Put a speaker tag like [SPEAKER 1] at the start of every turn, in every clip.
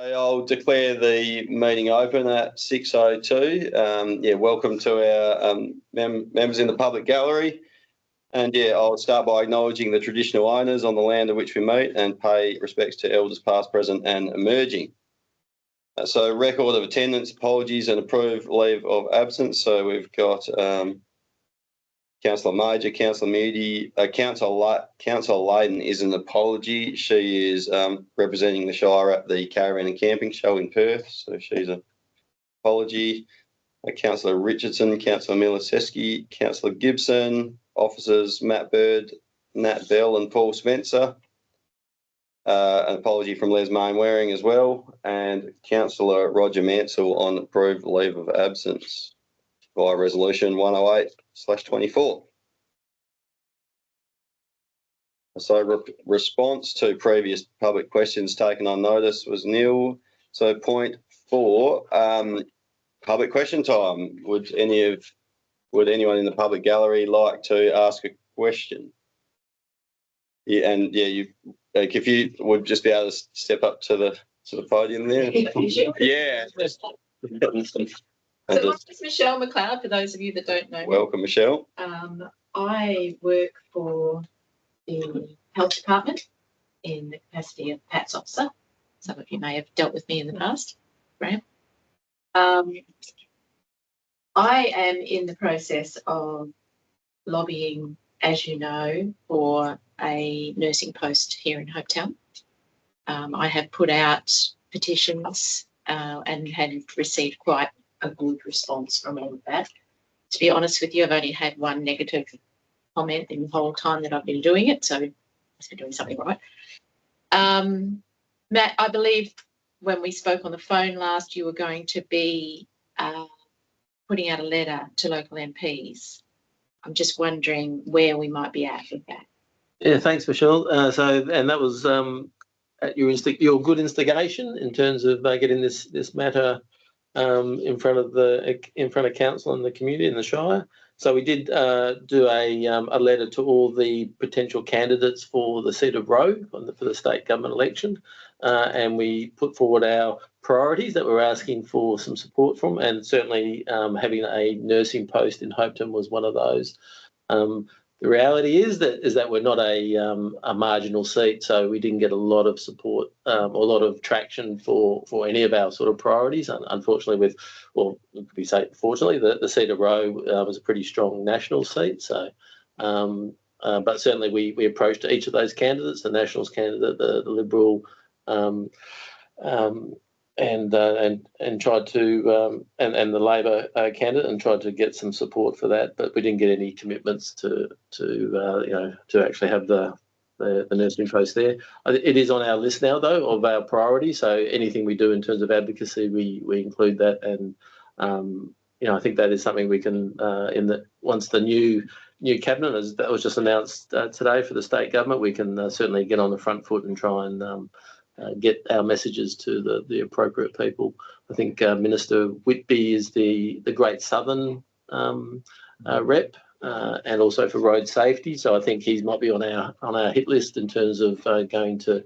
[SPEAKER 1] I'll declare the meeting open at 6:02. Welcome to our members in the public gallery. And I'll start by acknowledging the traditional owners on the land on which we meet and pay respects to elders past, present and emerging. So record of attendance, apologies and approved leave of absence. So we've got Councillor Major, Councillor Moody, Councillor Layden is an apology. She is representing the Shire at the Caravan and Camping Show in Perth, so she's an apology. Councillor Richardson, Councillor Miliseski, Councillor Gibson, officers Matt Bird, Nat Bell and Paul Spencer. An apology from Les Mainwaring as well, and Councillor Roger Mansell on approved leave of absence via resolution 108/24. So response to previous public questions taken on notice was nil. So point 4, public question time. Would anyone in the public gallery like to ask a question? If you would just be able to step up to the podium there. Yeah.
[SPEAKER 2] So my name's Michelle McLeod, for those of you that don't know me.
[SPEAKER 1] Welcome, Michelle.
[SPEAKER 2] I work for the Health Department in the capacity of PATS officer. Some of you may have dealt with me in the past, Graham. I am in the process of lobbying, as you know, for a nursing post here in Hopetoun. I have put out petitions and had received quite a good response from all of that. To be honest with you, I've only had one negative comment in the whole time that I've been doing it, so I must be doing something right. Matt, I believe when we spoke on the phone last, you were going to be putting out a letter to local MPs. I'm just wondering where we might be at with that.
[SPEAKER 3] Yeah, thanks, Michelle. And that was at your good instigation in terms of getting this matter in front of council and the community in the Shire. So we did do a letter to all the potential candidates for the seat of Roe for the state government election, and we put forward our priorities that we're asking for some support from, and certainly having a nursing post in Hopetoun was one of those. The reality is that we're not a marginal seat, so we didn't get a lot of support or a lot of traction for any of our sort of priorities. Unfortunately, fortunately, the seat of Roe was a pretty strong national seat. So, but certainly we approached each of those candidates, the Nationals candidate, the Liberal, and tried to and the Labor candidate, and tried to get some support for that, but we didn't get any commitments to actually have the nursing post there. It is on our list now, though, of our priorities. So anything we do in terms of advocacy, we include that, and I think that is something we can once the new cabinet that was just announced today for the state government, we can certainly get on the front foot and try and get our messages to the appropriate people. I think Minister Whitby is the Great Southern rep, and also for road safety. So I think he might be on our hit list in terms of going to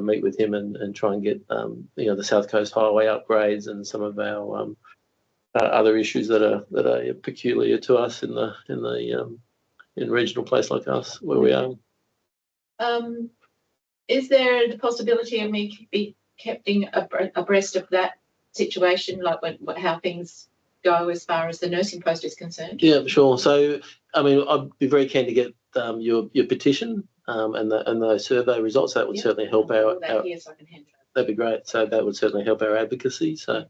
[SPEAKER 3] meet with him and try and get the South Coast Highway upgrades and some of our other issues that are peculiar to us in a regional place like us where we are.
[SPEAKER 2] Is there the possibility of me be keeping abreast of that situation, like how things go as far as the nursing post is concerned?
[SPEAKER 3] Yeah, sure. So, I mean, I'd be very keen to get your petition and those survey results. That would certainly help our.
[SPEAKER 2] Yes, I can handle that.
[SPEAKER 3] That'd be great. So that would certainly help our advocacy. So,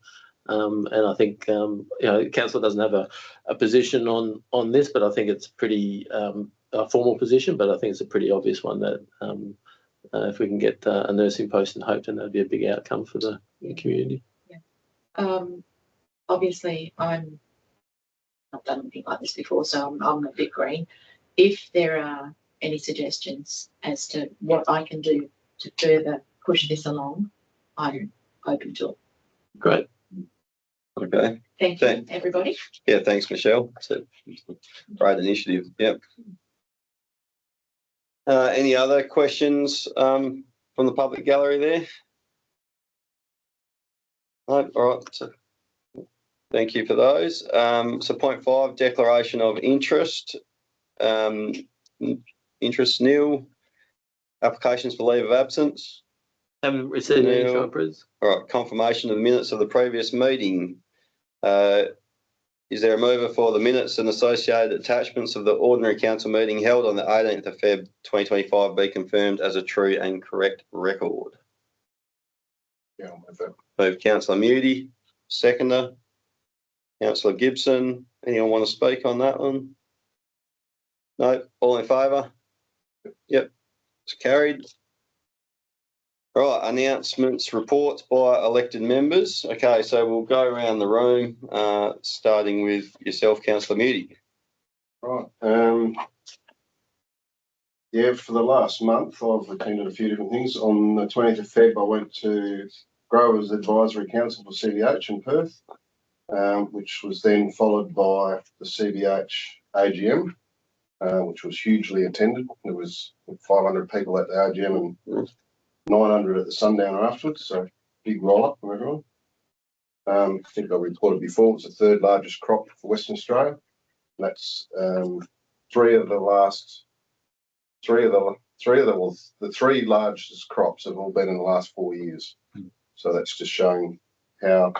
[SPEAKER 3] and I think council doesn't have a position on this, but I think it's pretty a formal position. But I think it's a pretty obvious one that. If we can get a nursing post in Hopetoun, that'd be a big outcome for the community.
[SPEAKER 2] Yeah. Obviously, I've not done anything like this before, so I'm a bit green. If there are any suggestions as to what I can do to further push this along, I'm open to it.
[SPEAKER 1] Great. Okay.
[SPEAKER 2] Thank you, everybody.
[SPEAKER 1] Yeah, thanks, Michelle. It's a great initiative. Yep. Any other questions from the public gallery there? No, all right. So, thank you for those. So point 5, declaration of interest. Interest nil. Applications for leave of absence.
[SPEAKER 3] Haven't received any,
[SPEAKER 1] Nil.
[SPEAKER 3] Shopers.
[SPEAKER 1] All right. Confirmation of the minutes of the previous meeting. Is there a mover for the minutes and associated attachments of the ordinary council meeting held on the 18th of Feb 2025 be confirmed as a true and correct record?
[SPEAKER 4] Yeah, I'll move that.
[SPEAKER 1] Move Councillor Mudie. Seconder. Councillor Gibson. Anyone want to speak on that one? No. All in favour? Yep. It's carried. Right, announcements, reports by elected members. Okay, so we'll go around the room, starting with yourself, Councillor Mudie.
[SPEAKER 4] Right. Yeah, for the last month, I've attended a few different things. On the 20th of Feb, I went to Growers Advisory Council for CBH in Perth, which was then followed by the CBH AGM, which was hugely attended. There was 500 people at the AGM and 900 at the Sundowner afterwards, so big roll up from everyone. I think I reported before, it was the third largest crop for Western Australia. That's the three largest crops have all been in the last 4 years. So that's just showing how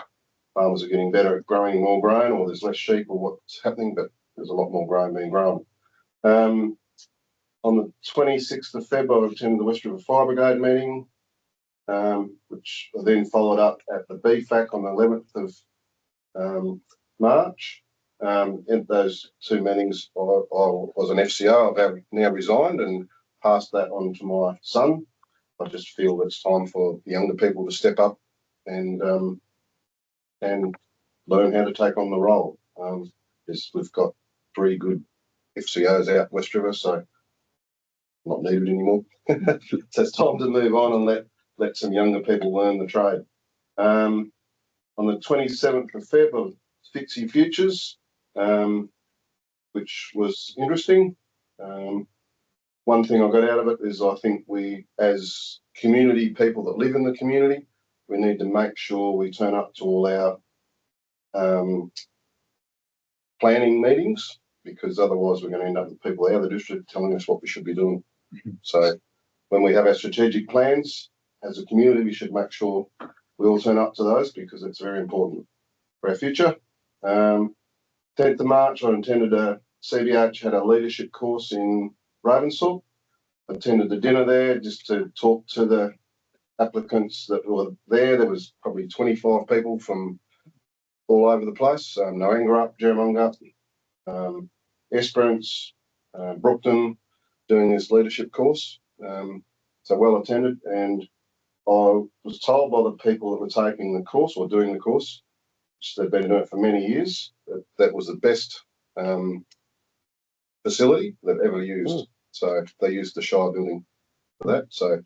[SPEAKER 4] farmers are getting better at growing more grain, or there's less sheep, or what's happening, but there's a lot more grain being grown. On the 26th of February, I attended the West River Fire Brigade meeting, which I then followed up at the BFAC on the 11th of March. In those two meetings, I was an FCO. I've now resigned and passed that on to my son. I just feel it's time for the younger people to step up and learn how to take on the role. We've got 3 good FCOs out West River, so not needed anymore. So it's time to move on and let some younger people learn the trade. On the 27th of Feb, Fixie Futures, which was interesting. One thing I got out of it is I think we, as community people that live in the community, we need to make sure we turn up to all our planning meetings, because otherwise we're going to end up with people out of the district telling us what we should be doing. So when we have our strategic plans as a community, we should make sure we all turn up to those, because it's very important for our future. 10th of March, I attended CBH had a leadership course in Ravensthorpe. I attended the dinner there just to talk to the applicants that were there. There was probably 25 people from all over the place. Narangrup, Jerramungup, Esperance, Brookton, doing this leadership course. So well attended, and I was told by the people that were taking the course or doing the course, which they've been doing it for many years, that was the best facility they've ever used. So they used the Shire building for that. So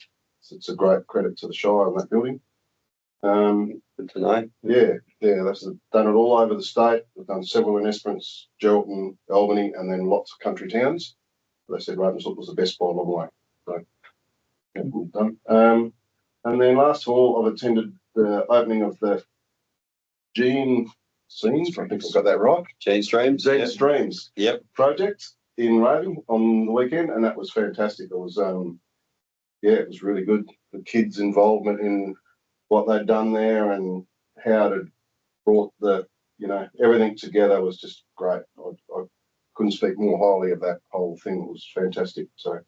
[SPEAKER 4] it's a great credit to the Shire on that building.
[SPEAKER 1] Good to know.
[SPEAKER 4] Yeah, they've done it all over the state. They've done several in Esperance, Geraldton, Albany, and then lots of country towns. They said Ravensthorpe was the best by a long way. So yeah, well done. And then last of all, I've attended the opening of the Gene Streams, I think I've got that right.
[SPEAKER 1] Gene Streams.
[SPEAKER 4] Gene Streams.
[SPEAKER 1] Yep.
[SPEAKER 4] Project in Raven on the weekend, and that was fantastic. It was it was really good. The kids' involvement in what they'd done there and how it brought everything together was just great. I couldn't speak more highly of that whole thing. It was fantastic. So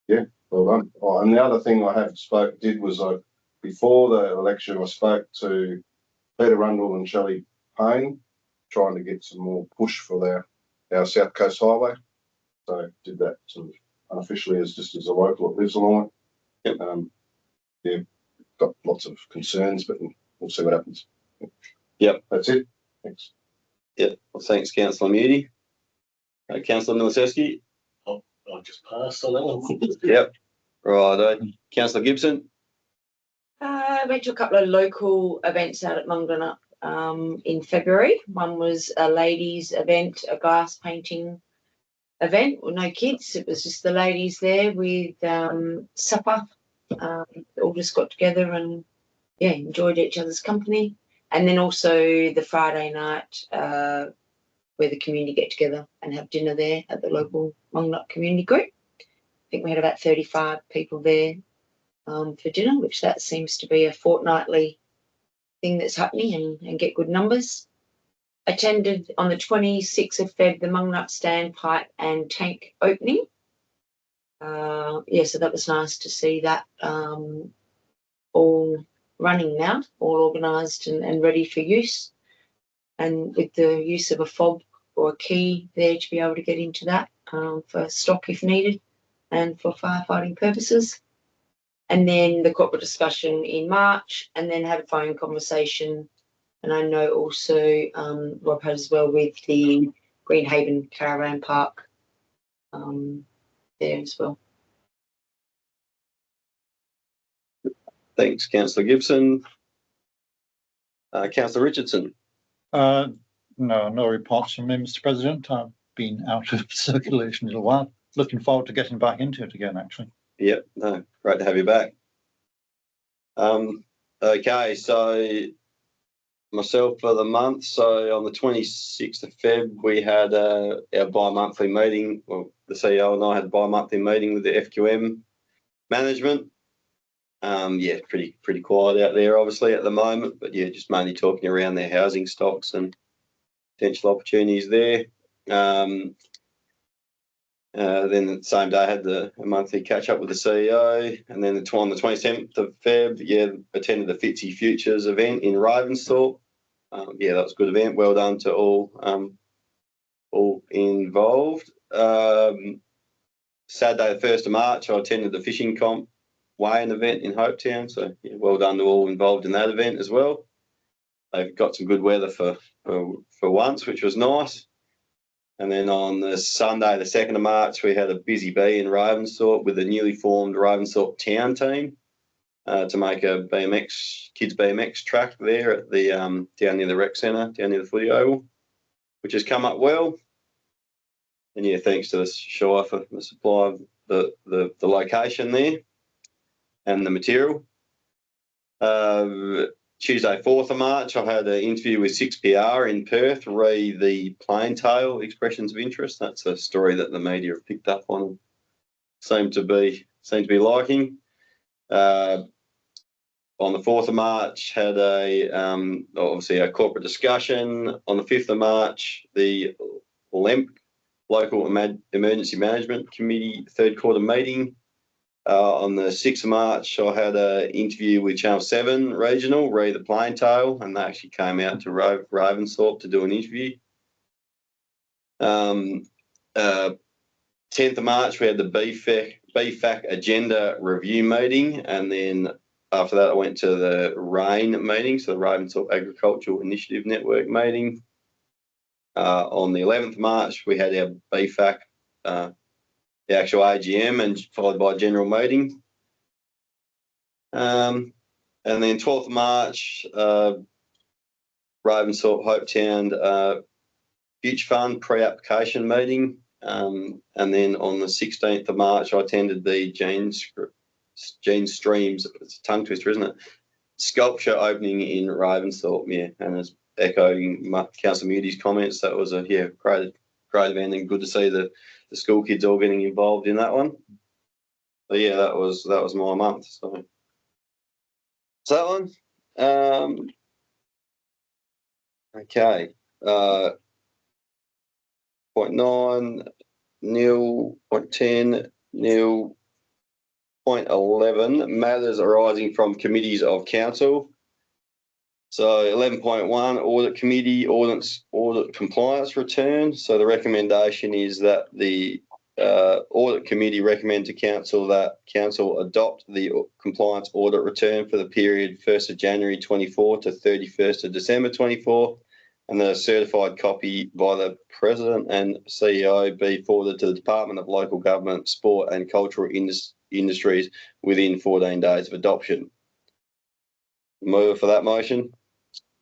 [SPEAKER 4] yeah, well done. Oh, and the other thing I did was before the election, I spoke to Peter Rundle and Shelley Payne, trying to get some more push for our South Coast Highway. So did that sort of unofficially as a local that lives along it. Yep. Got lots of concerns, but we'll see what happens.
[SPEAKER 1] Yep.
[SPEAKER 4] That's it. Thanks.
[SPEAKER 1] Yep. Well, thanks, Councillor Mudie. Councillor Milaszewski.
[SPEAKER 5] I just passed on that one.
[SPEAKER 1] Yep. Right. Councillor Gibson.
[SPEAKER 2] I went to a couple of local events out at Munglunup in February. One was a ladies' event, a glass painting event with no kids. It was just the ladies there with supper. All just got together and enjoyed each other's company.
[SPEAKER 6] And then also the Friday night where the community get together and have dinner there at the local Mongnut community group. I think we had about 35 people there for dinner, which that seems to be a fortnightly thing that's happening and get good numbers. Attended on the 26th of Feb the Mongnut standpipe and tank opening. So that was nice to see that all running now, all organised and ready for use, and with the use of a fob or a key there to be able to get into that for stock if needed and for firefighting purposes. And then the corporate discussion in March, and then had a phone conversation. And I know also Rob had as well with the Greenhaven Caravan Park there as well.
[SPEAKER 1] Thanks, Councillor Gibson. Councillor Richardson.
[SPEAKER 7] No reports from me, Mr. President. I've been out of circulation a little while. Looking forward to getting back into it again, actually.
[SPEAKER 1] Yep, no, great to have you back. Okay, so myself for the month. So on the 26th of Feb, we had our bi-monthly meeting. Well, the CEO and I had a bi-monthly meeting with the FQM management. Pretty quiet out there, obviously, at the moment. But yeah, just mainly talking around their housing stocks and potential opportunities there. Then the same day I had a monthly catch up with the CEO, and then on the 27th of Feb, attended the Fitzy Futures event in Ravensthorpe. That was a good event. Well done to all involved. Saturday, the 1st of March, I attended the fishing comp weighing event in Hopetoun. So well done to all involved in that event as well. They've got some good weather for once, which was nice. And then on the Sunday, the 2nd of March, we had a busy bee in Ravensthorpe with a newly formed Ravensthorpe town team to make a kids BMX track there at the down near the rec centre, down near the footy oval, which has come up well. And yeah, thanks to the Shire for the supply of the location there and the material. Tuesday, 4th of March, I had an interview with 6PR in Perth, re the plain tail expressions of interest. That's a story that the media have picked up on and seem to be liking. On the 4th of March, had obviously a corporate discussion. On the 5th of March, the LEMP, Local Emergency Management Committee, third quarter meeting. On the 6th of March, I had an interview with Channel 7 Regional, re the plain tail, and they actually came out to Ravensthorpe to do an interview. 10th of March, we had the BFAC agenda review meeting, and then after that, I went to the RAIN meeting, so the Ravensthorpe Agricultural Initiative Network meeting. On the 11th of March, we had our BFAC the actual AGM, and followed by a general meeting. And then 12th of March, Ravensthorpe Hopetoun Future Fund pre-application meeting. And then on the 16th of March, I attended the Gene Streams, it's a tongue twister, isn't it? Sculpture opening in Ravensthorpe, yeah. And as echoing Councillor Moody's comments, that was a great event, and good to see the school kids all getting involved in that one. So yeah, that was my month. So that one. Okay. Point 9, nil. Point 10, nil. Point 11, matters arising from committees of council. So 11.1, audit committee, audit compliance return. So the recommendation is that the audit committee recommend to council that council adopt the compliance audit return for the period 1st of January 24 to 31st of December 24, and that a certified copy by the President and CEO be forwarded to the Department of Local Government, Sport and Cultural Industries within 14 days of adoption. Mover for that motion.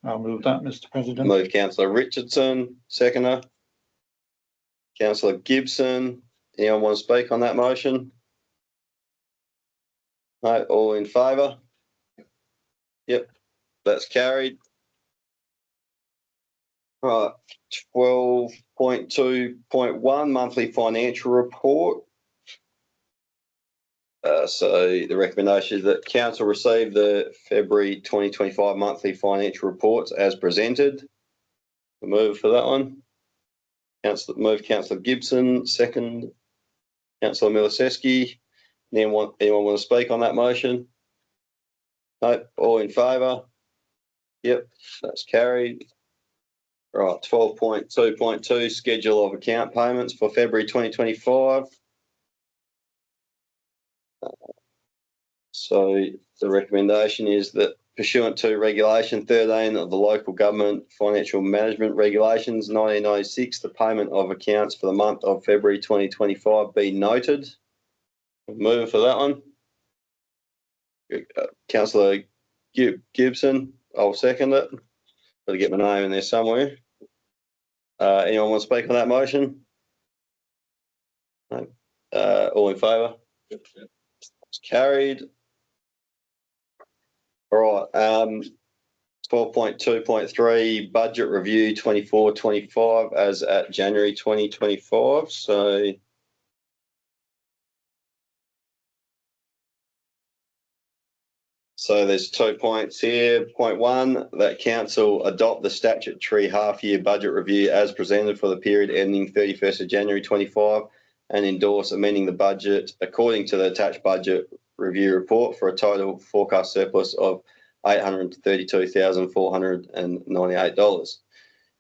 [SPEAKER 7] I'll move that, Mr. President.
[SPEAKER 1] Move Councillor Richardson, seconder. Councillor Gibson. Anyone want to speak on that motion? No, all in favour? Yep, that's carried. Right, 12.2.1 monthly financial report. So the recommendation is that council receive the February 2025 monthly financial reports as presented. The move for that one. Councillor Gibson, second. Councillor Miliceski. Anyone want to speak on that motion? No, all in favour? Yep, that's carried. Right, 12.2.2 schedule of account payments for February 2025. So the recommendation is that pursuant to Regulation 13 of the Local Government Financial Management Regulations 1996, the payment of accounts for the month of February 2025 be noted. Moving for that one. Councillor Gibson, I'll second it. Got to get my name in there somewhere. Anyone want to speak on that motion? No. All in favour? It's carried. All right. 12.2.3 budget review 24-25 as at January 2025. So there's 2 points here. Point 1, that council adopt the statutory half-year budget review as presented for the period ending 31st of January 25 and endorse amending the budget according to the attached budget review report for a total forecast surplus of $832,498.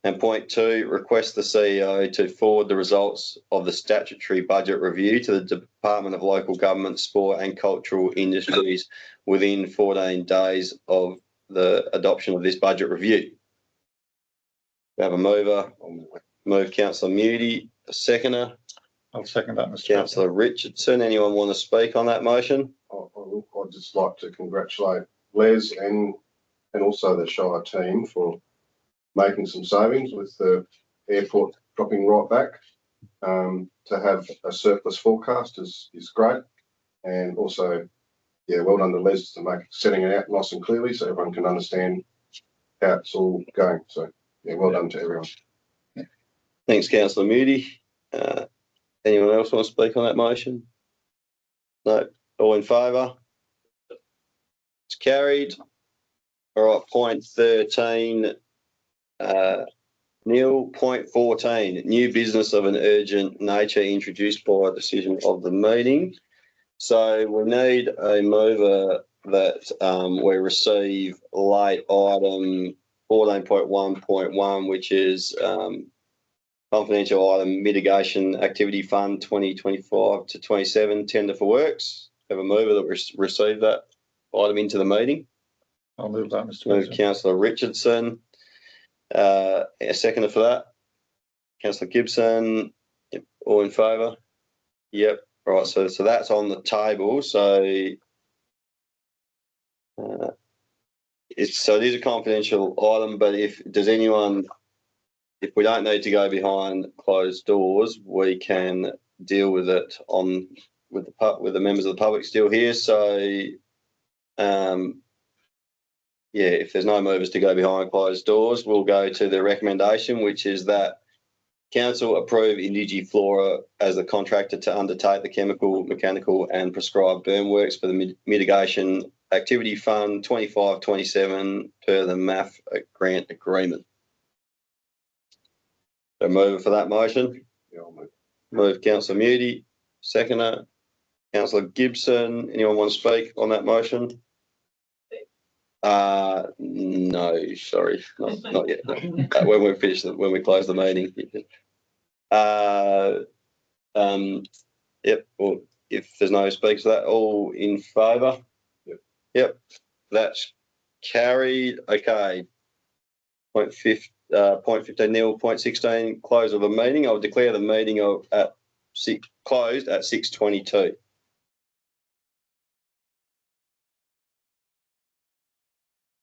[SPEAKER 1] And point 2, request the CEO to forward the results of the statutory budget review to the Department of Local Government, Sport and Cultural Industries within 14 days of the adoption of this budget review. We have a mover. Move Councillor Moody, a seconder.
[SPEAKER 7] I'll second that, Mr. President.
[SPEAKER 1] Councillor Richardson, anyone want to speak on that motion?
[SPEAKER 4] I'd just like to congratulate Les and also the Shire team for making some savings with the airport dropping right back. To have a surplus forecast is great, and also, yeah, well done to Les to setting it out nice and clearly so everyone can understand how it's all going. So, yeah, well done to everyone.
[SPEAKER 1] Thanks, Councillor Moody. Anyone else want to speak on that motion? No. All in favour? It's carried. All right, point 13. Neil, point 14, new business of an urgent nature introduced by a decision of the meeting. So we need a mover that we receive late item 14.1.1, which is confidential item mitigation activity fund 2025 to 27 tender for works. Have a mover that receive that item into the meeting.
[SPEAKER 7] I'll move that, Mr.
[SPEAKER 1] Move
[SPEAKER 7] President.
[SPEAKER 1] Councillor Richardson. A seconder for that. Councillor Gibson. Yep. All in favour? Yep. Right. So that's on the table. So it is a confidential item. But if we don't need to go behind closed doors, we can deal with it with the members of the public still here. So yeah, if there's no movers to go behind closed doors, we'll go to the recommendation, which is that council approve Indigiflora as the contractor to undertake the chemical, mechanical and prescribed burn works for the mitigation activity fund 25-27 per the MAF grant agreement. So mover for that motion?
[SPEAKER 4] Yeah, I'll move.
[SPEAKER 1] Move Councillor Moody, seconder. Councillor Gibson, anyone want to speak on that motion? No, sorry, not yet. When we finish, when we close the meeting. Yep. Well, if there's no speakers, that all in favour. Yep. That's carried. Okay. Point 15 nil. Point 16. Close of the meeting. I'll declare the meeting closed at 6:22.